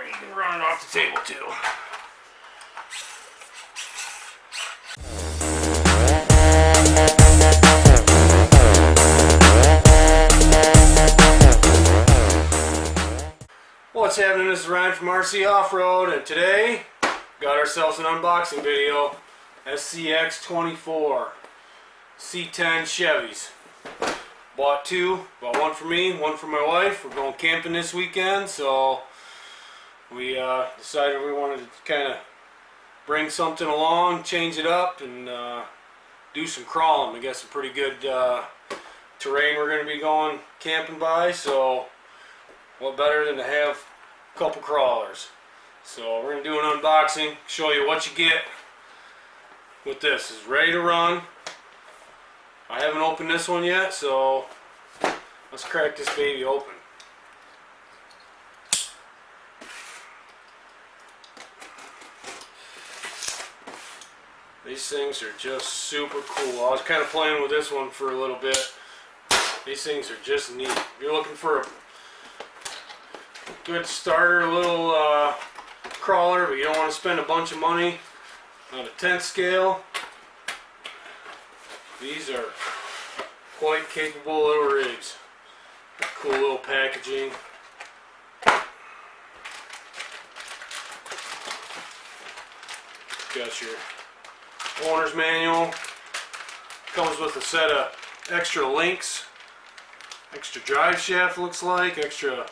You can run it off the table too. What's happening? This is Ryan from RC Off-Road, and today got ourselves an unboxing video. SCX24 C10 Chevys. Bought two, bought one for me, one for my wife. We're going camping this weekend, so we decided we wanted to kind of bring something along, change it up, and do some crawling. We got some pretty good terrain we're going to be going camping by, so what better than to have a couple crawlers. So we're going to do an unboxing, show you what you get with this. It's ready to run. I haven't opened this one yet, so let's crack this baby open. These things are just super cool. I was kind of playing with this one for a little bit. These things are just neat. If you're looking for a good starter, a little crawler, but you don't want to spend a bunch of money on a 10th scale, these are quite capable little rigs. Cool little packaging. Got your owner's manual. Comes with a set of extra links, extra drive shaft looks like, extra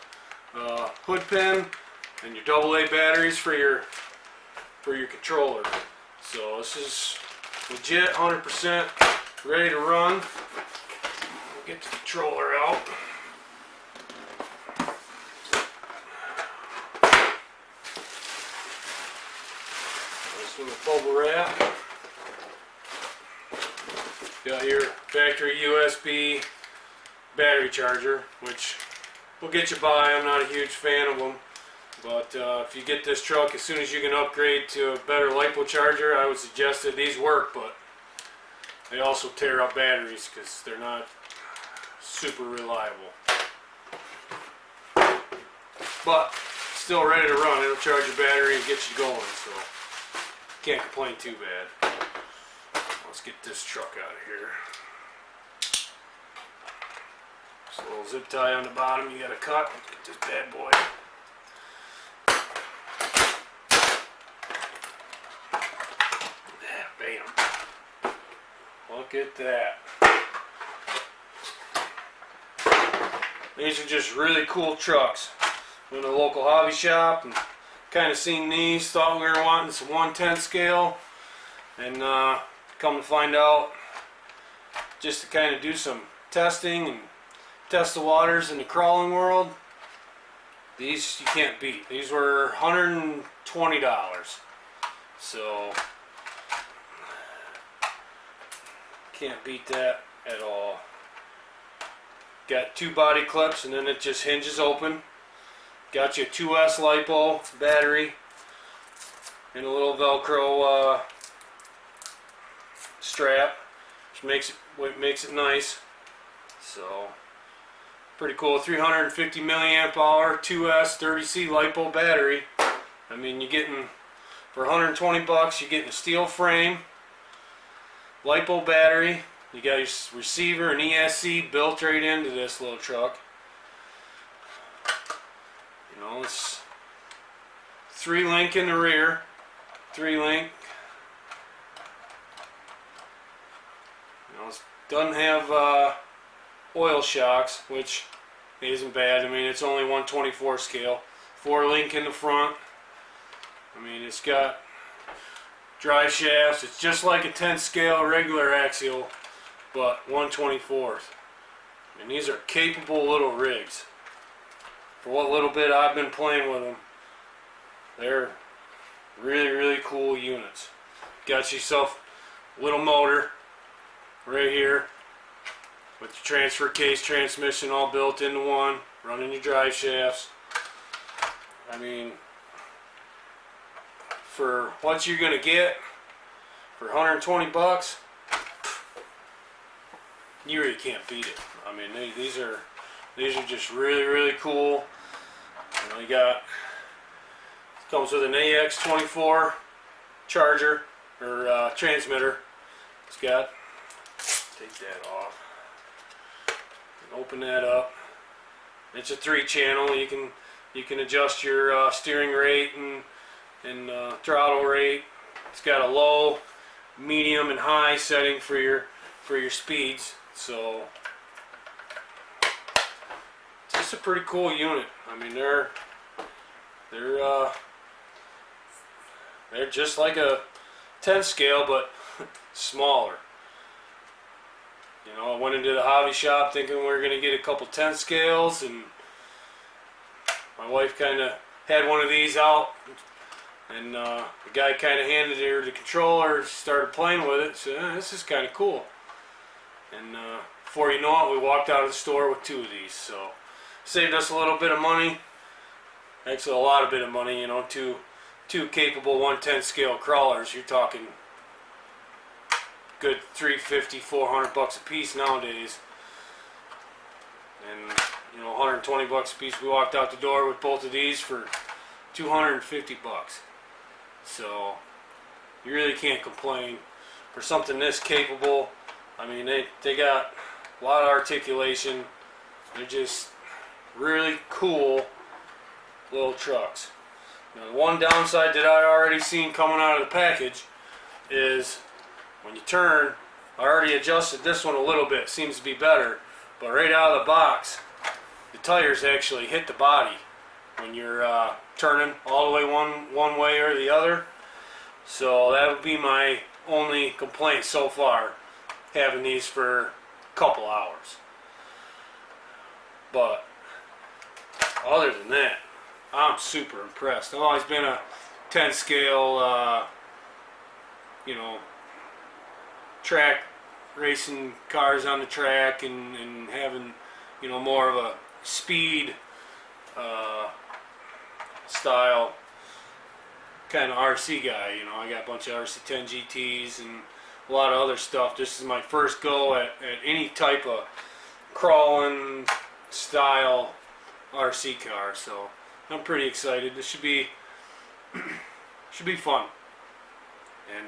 hood pin, and your AA batteries for your controller. So this is legit, 100% ready to run. We'll get the controller out. This one with bubble wrap. Got your factory USB battery charger, which will get you by. I'm not a huge fan of them, but if you get this truck, as soon as you can upgrade to a better LiPo charger, I would suggest that these work, but they also tear up batteries because they're not super reliable. But still ready to run. It'll charge your battery and get you going, so can't complain too bad. Let's get this truck out of here. Just a little zip tie on the bottom you gotta cut. Let's get this bad boy. Bam. Look at that. These are just really cool trucks. Went to the local hobby shop and kind of seen these. Thought we were wanting some 1/10 scale, and come to find out, just to kind of do some testing and test the waters in the crawling world, these you can't beat. These were $120, so can't beat that at all. Got two body clips, and then it just hinges open. Got you a 2S LiPo battery and a little Velcro strap, which makes it nice. So pretty cool. 350 milliamp hour 2S 30C LiPo battery. I mean, you're getting, for 120 bucks, you're getting a steel frame, LiPo battery. You got your receiver and ESC built right into this little truck. You know, it's 3-link in the rear, 3-link. You know, it doesn't have oil shocks, which isn't bad. I mean, it's only 1/24 scale. 4-link in the front. I mean, it's got drive shafts. It's just like a 10 scale regular axial, but 1/24. And these are capable little rigs. For what little bit I've been playing with them, they're really, really cool units. Got yourself a little motor right here with your transfer case, transmission all built into one, running your drive shafts. I mean, for what you're gonna get for 120 bucks, you really can't beat it. I mean, these are These are just really cool. You know, you got, comes with an AX24 charger or transmitter. It's got, take that off and open that up. It's a 3-channel. You can adjust your steering rate and throttle rate. It's got a low, medium, and high setting for your speeds. So it's just a pretty cool unit. I mean, they're just like a 10 scale, but smaller. You know, I went into the hobby shop thinking we were going to get a couple 10 scales, and my wife kind of had one of these out, and the guy kind of handed her the controller, started playing with it, so this is kind of cool. And before you know it, we walked out of the store with 2 of these, so saved us a little bit of money. Actually, a lot of bit of money. You know, two capable 110 scale crawlers. You're talking good $350, $400 a piece nowadays, and you know, $120 a piece. We walked out the door with both of these for $250. So you really can't complain for something this capable. I mean, they got a lot of articulation. They're just really cool little trucks. Now, the one downside that I already seen coming out of the package is when you turn, I already adjusted this one a little bit, seems to be better, but right out of the box, the tires actually hit the body when you're turning all the way one way or the other. So that would be my only complaint so far, having these for a couple hours. But other than that, I'm super impressed. I've always been a 10 scale, you know, track racing cars on the track, and having, you know, more of a speed style kind of RC guy. You know, I got a bunch of RC10 GTs and a lot of other stuff. This is my first go at any type of crawling style RC car, so I'm pretty excited. This should be fun, and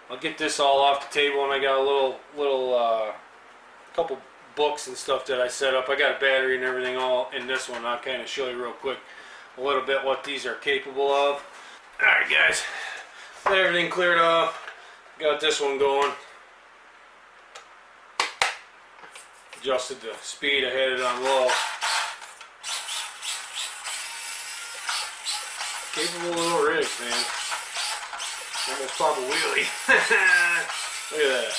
I'll get this all off the table, and I got a little couple books and stuff that I set up. I got a battery and everything all in this one. I'll kind of show you real quick a little bit what these are capable of. Alright guys, got everything cleared off, got this one going. Adjusted the speed, I had it on low. Capable little rig, man. Almost pop a wheelie. Look at that.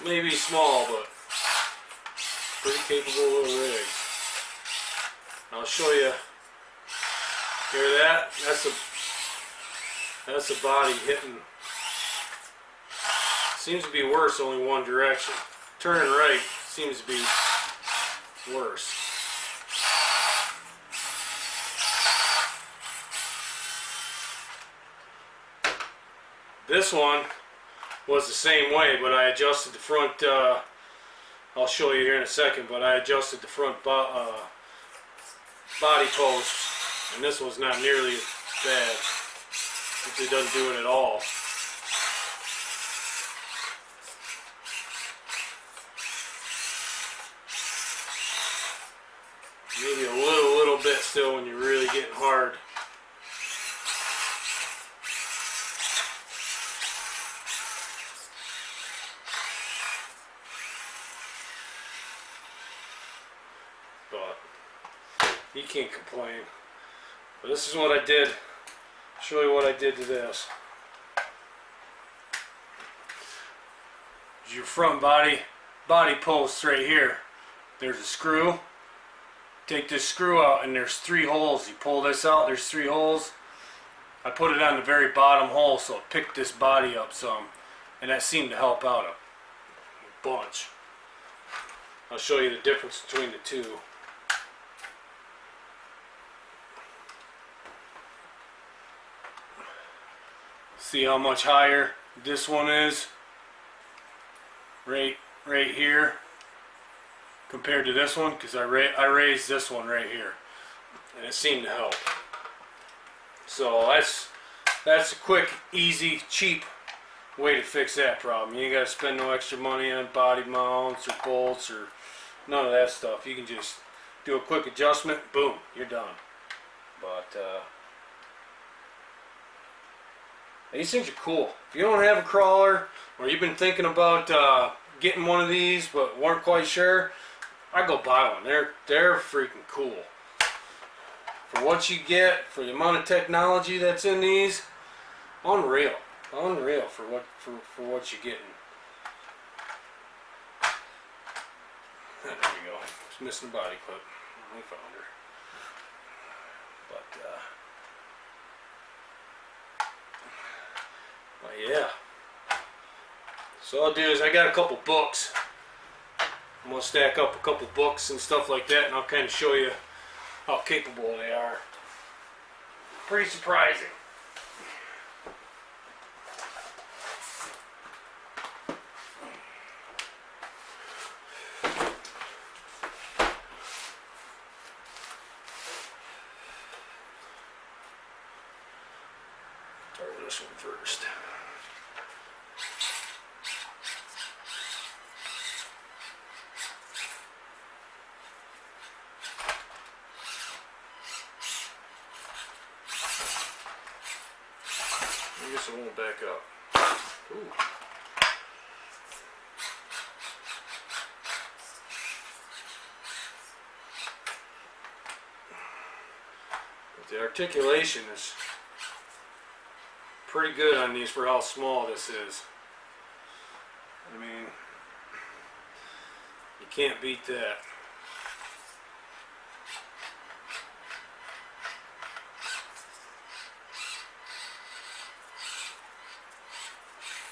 Maybe small, but pretty capable little rig. I'll show you. Hear that? That's the body hitting. Seems to be worse only one direction. Turning right seems to be worse. This one was the same way, but I adjusted the front, I'll show you here in a second, but I adjusted the front body posts, and this one's not nearly as bad. It doesn't do it at all. Maybe a little bit still when you're really getting hard. But you can't complain. But this is what I did. I'll show you what I did to this. Your front body post right here. There's a screw. Take this screw out, and there's 3 holes. You pull this out, there's 3 holes. I put it on the very bottom hole so it picked this body up some, and that seemed to help out a bunch. I'll show you the difference between the two. See how much higher this one is? Right right here compared to this one, because I raised this one right here, and it seemed to help. So that's a quick, easy, cheap way to fix that problem. You ain't got to spend no extra money on body mounts or bolts or none of that stuff. You can just do a quick adjustment, boom, you're done. But these things are cool. If you don't have a crawler, or you've been thinking about getting one of these but weren't quite sure, I go buy one. They're freaking cool. For what you get, for the amount of technology that's in these, unreal. Unreal for what you're getting. There we go. Just missing the body clip. I found her. But yeah. So I'll do is I got a couple books. I'm gonna stack up a couple books and stuff like that, and I'll kind of show you how capable they are. Pretty surprising. Start with this one first. I guess I won't back up. Ooh. But the articulation is pretty good on these for how small this is. I mean, you can't beat that.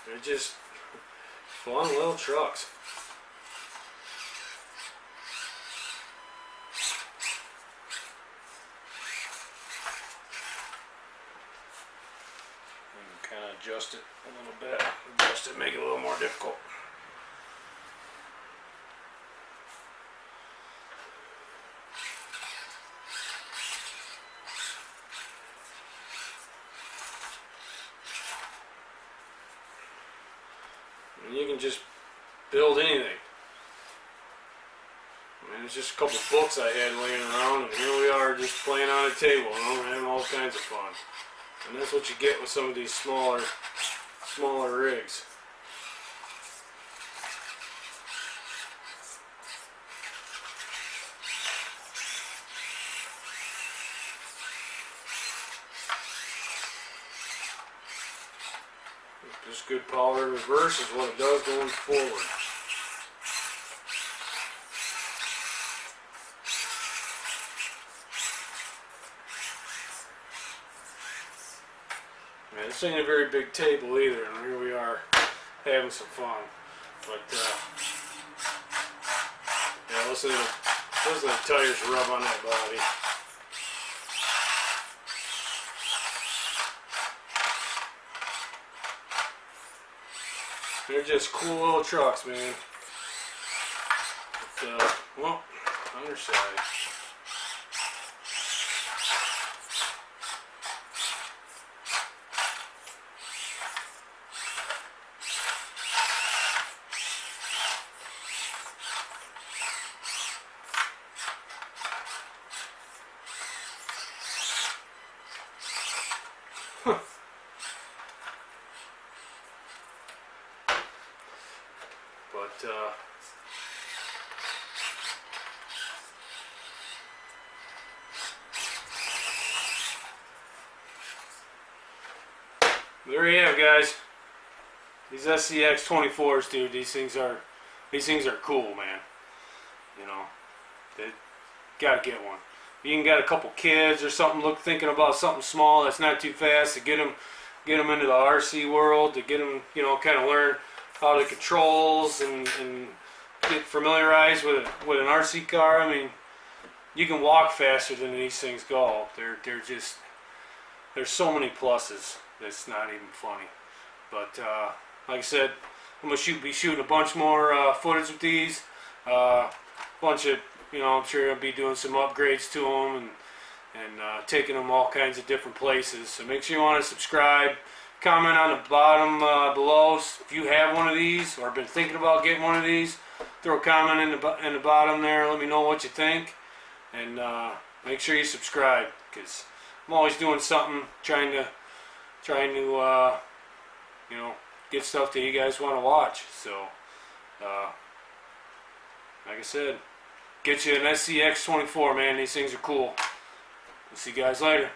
They're just fun little trucks. Kind of adjust it a little bit, adjust it, make it a little more difficult. And you can just build anything. I mean, it's just a couple books I had laying around, and here we are just playing on a table, you know, having all kinds of fun. And that's what you get with some of these smaller rigs. Just good power reverse is what it does going forward. Man, this ain't a very big table either, and here we are having some fun. But yeah, listen to the tires rub on that body. They're just cool little trucks, man. But, well, underside. But there you have it, guys. These SCX24s, dude. These things are cool, man. You know, they gotta get one. You can get a couple kids or something thinking about something small that's not too fast to get them into the RC world, to get them, you know, kind of learn how the controls and get familiarized with an RC car. I mean, you can walk faster than these things go. They're just, there's so many pluses that's not even funny. But like I said, I'm gonna be shooting a bunch more footage with these. Bunch of, I'm sure I'll be doing some upgrades to them and taking them all kinds of different places. So make sure you want to subscribe. Comment on the bottom below if you have one of these or been thinking about getting one of these. Throw a comment in the bottom there. Let me know what you think, and make sure you subscribe, because I'm always doing something, trying to get stuff that you guys want to watch. So like I said, get you an SCX24, man. These things are cool. We'll see you guys later.